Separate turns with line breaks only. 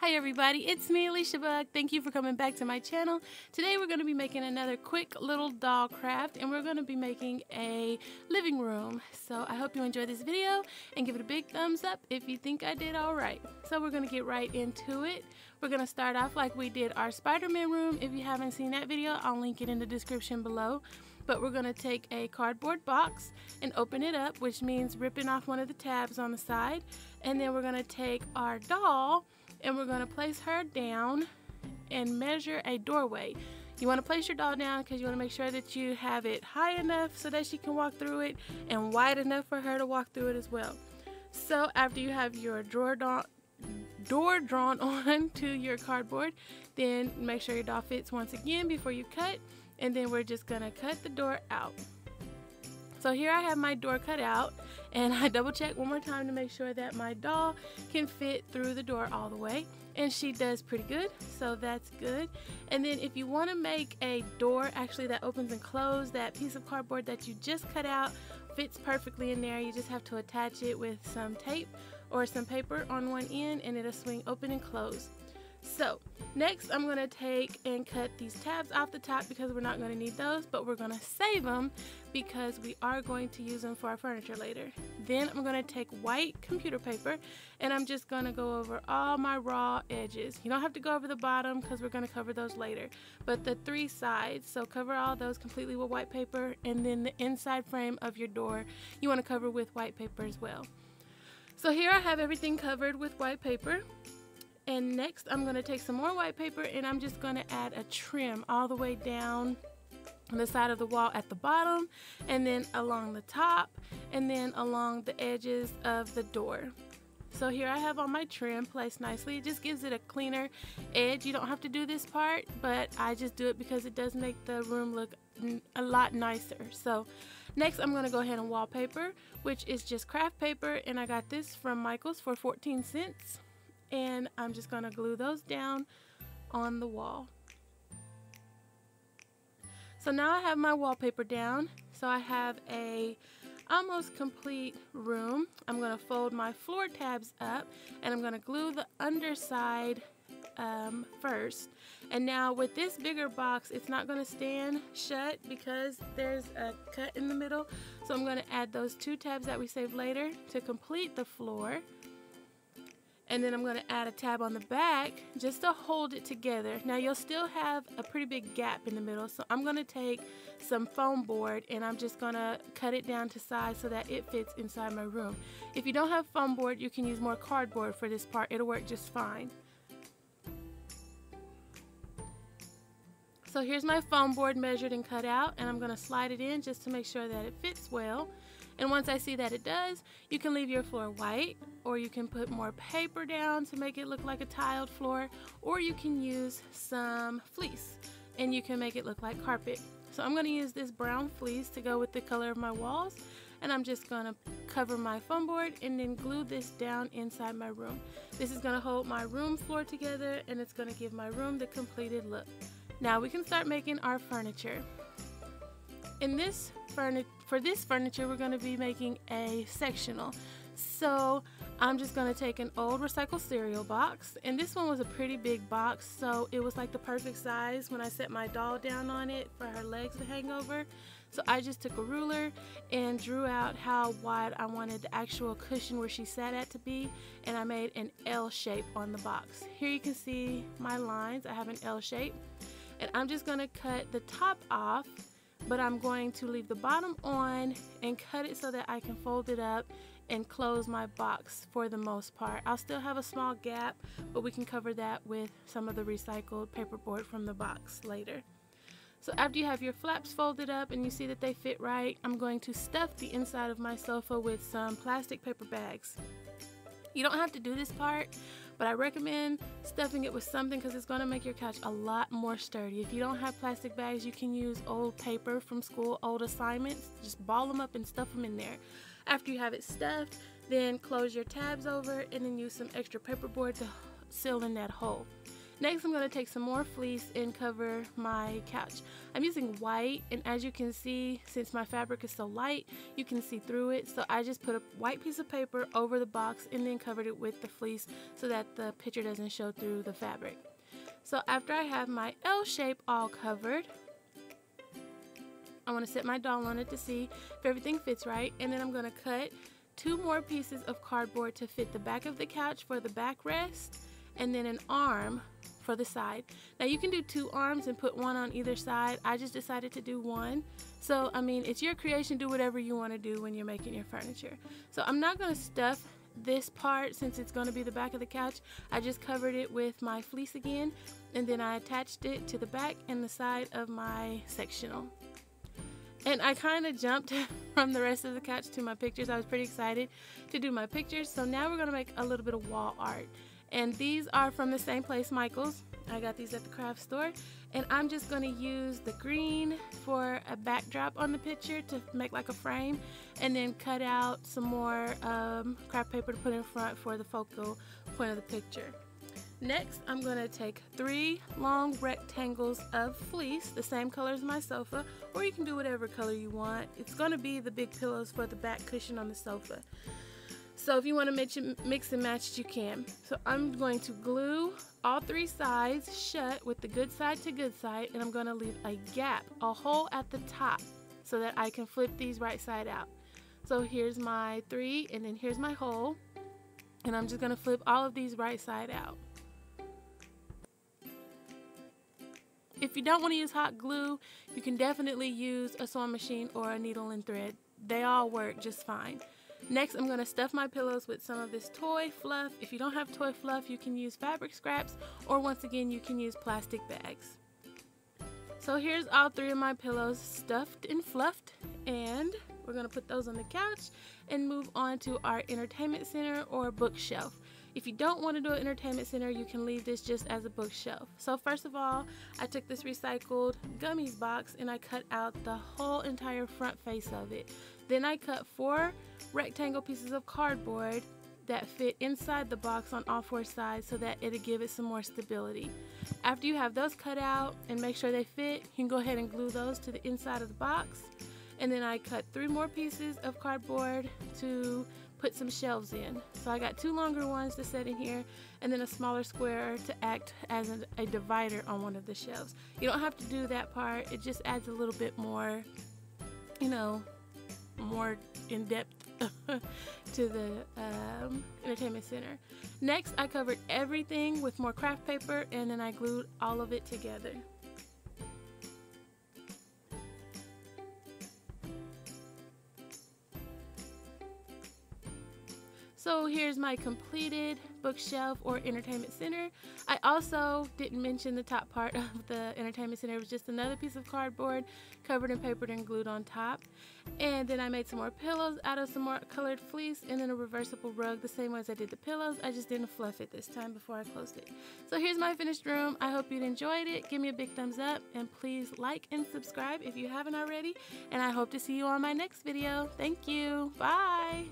Hi everybody, it's me, Alicia Bug. Thank you for coming back to my channel. Today we're going to be making another quick little doll craft, and we're going to be making a living room. So I hope you enjoy this video and give it a big thumbs up if you think I did alright. So we're going to get right into it. We're going to start off like we did our Spider-Man room. If you haven't seen that video, I'll link it in the description below. But we're going to take a cardboard box and open it up, which means ripping off one of the tabs on the side. And then we're going to take our doll and we're going to place her down and measure a doorway. You want to place your doll down because you want to make sure that you have it high enough so that she can walk through it and wide enough for her to walk through it as well. So after you have your door drawn on to your cardboard, then make sure your doll fits once again before you cut, and then we're just going to cut the door out. So here I have my door cut out, and I double checked one more time to make sure that my doll can fit through the door all the way, and she does pretty good, so that's good. And then if you want to make a door actually that opens and closes, that piece of cardboard that you just cut out fits perfectly in there. You just have to attach it with some tape or some paper on one end and it'll swing open and close. So next I'm going to take and cut these tabs off the top because we're not going to need those, but we're going to save them because we are going to use them for our furniture later. Then I'm going to take white computer paper and I'm just going to go over all my raw edges. You don't have to go over the bottom because we're going to cover those later, but the three sides, so cover all those completely with white paper, and then the inside frame of your door you want to cover with white paper as well. So here I have everything covered with white paper. And next I'm going to take some more white paper and I'm just going to add a trim all the way down on the side of the wall at the bottom, and then along the top, and then along the edges of the door. So here I have all my trim placed nicely. It just gives it a cleaner edge. You don't have to do this part, but I just do it because it does make the room look a lot nicer. So next I'm going to go ahead and wallpaper, which is just craft paper, and I got this from Michael's for 14 cents. And I'm just going to glue those down on the wall. So now I have my wallpaper down, so I have a almost complete room. I'm going to fold my floor tabs up and I'm going to glue the underside first. And now with this bigger box, it's not going to stand shut because there's a cut in the middle, so I'm going to add those two tabs that we saved later to complete the floor. And then I'm going to add a tab on the back just to hold it together. Now you'll still have a pretty big gap in the middle, so I'm going to take some foam board and I'm just going to cut it down to size so that it fits inside my room. If you don't have foam board, you can use more cardboard for this part. It'll work just fine. So here's my foam board measured and cut out, and I'm going to slide it in just to make sure that it fits well. And once I see that it does, you can leave your floor white, or you can put more paper down to make it look like a tiled floor, or you can use some fleece and you can make it look like carpet. So I'm going to use this brown fleece to go with the color of my walls, and I'm just going to cover my foam board and then glue this down inside my room. This is going to hold my room floor together, and it's going to give my room the completed look. Now we can start making our furniture. For this furniture, we're going to be making a sectional. So I'm just going to take an old recycled cereal box, and this one was a pretty big box, so it was like the perfect size when I set my doll down on it for her legs to hang over. So I just took a ruler and drew out how wide I wanted the actual cushion where she sat at to be, and I made an L shape on the box. Here you can see my lines. I have an L shape, and I'm just going to cut the top off, but I'm going to leave the bottom on and cut it so that I can fold it up and close my box for the most part. I'll still have a small gap, but we can cover that with some of the recycled paperboard from the box later. So after you have your flaps folded up and you see that they fit right, I'm going to stuff the inside of my sofa with some plastic paper bags. You don't have to do this part, but I recommend stuffing it with something because it's going to make your couch a lot more sturdy. If you don't have plastic bags, you can use old paper from school, old assignments. Just ball them up and stuff them in there. After you have it stuffed, then close your tabs over and then use some extra paperboard to seal in that hole. Next, I'm going to take some more fleece and cover my couch. I'm using white, and as you can see, since my fabric is so light, you can see through it. So I just put a white piece of paper over the box and then covered it with the fleece so that the picture doesn't show through the fabric. So after I have my L shape all covered, I want to set my doll on it to see if everything fits right, and then I'm going to cut 2 more pieces of cardboard to fit the back of the couch for the backrest, and then an arm for the side. Now you can do 2 arms and put 1 on either side. I just decided to do 1. So I mean, it's your creation, do whatever you want to do when you're making your furniture. So I'm not going to stuff this part since it's going to be the back of the couch. I just covered it with my fleece again, and then I attached it to the back and the side of my sectional. And I kind of jumped from the rest of the couch to my pictures. I was pretty excited to do my pictures. So now we're going to make a little bit of wall art. And these are from the same place, Michael's. I got these at the craft store. And I'm just going to use the green for a backdrop on the picture to make like a frame. And then cut out some more craft paper to put in front for the focal point of the picture. Next, I'm going to take 3 long rectangles of fleece, the same color as my sofa, or you can do whatever color you want. It's going to be the big pillows for the back cushion on the sofa. So if you want to mix and match, you can. So I'm going to glue all 3 sides shut with the good side to good side, and I'm going to leave a gap, a hole at the top, so that I can flip these right side out. So here's my 3, and then here's my hole, and I'm just going to flip all of these right side out. If you don't want to use hot glue, you can definitely use a sewing machine or a needle and thread. They all work just fine. Next, I'm going to stuff my pillows with some of this toy fluff. If you don't have toy fluff, you can use fabric scraps, or once again, you can use plastic bags. So here's all 3 of my pillows stuffed and fluffed, and we're going to put those on the couch and move on to our entertainment center or bookshelf. If you don't want to do an entertainment center, you can leave this just as a bookshelf. So first of all, I took this recycled gummies box and I cut out the whole entire front face of it. Then I cut 4 rectangle pieces of cardboard that fit inside the box on all 4 sides so that it'll give it some more stability. After you have those cut out and make sure they fit, you can go ahead and glue those to the inside of the box. And then I cut 3 more pieces of cardboard to put some shelves in. So I got 2 longer ones to set in here, and then a smaller square to act as a divider on one of the shelves. You don't have to do that part. It just adds a little bit more, you know, more in depth to the entertainment center. Next, I covered everything with more craft paper, and then I glued all of it together. So here's my completed bookshelf or entertainment center. I also didn't mention the top part of the entertainment center. It was just another piece of cardboard covered in paper and glued on top. And then I made some more pillows out of some more colored fleece, and then a reversible rug the same way as I did the pillows. I just didn't fluff it this time before I closed it. So here's my finished room. I hope you enjoyed it. Give me a big thumbs up, and please like and subscribe if you haven't already. And I hope to see you on my next video. Thank you. Bye.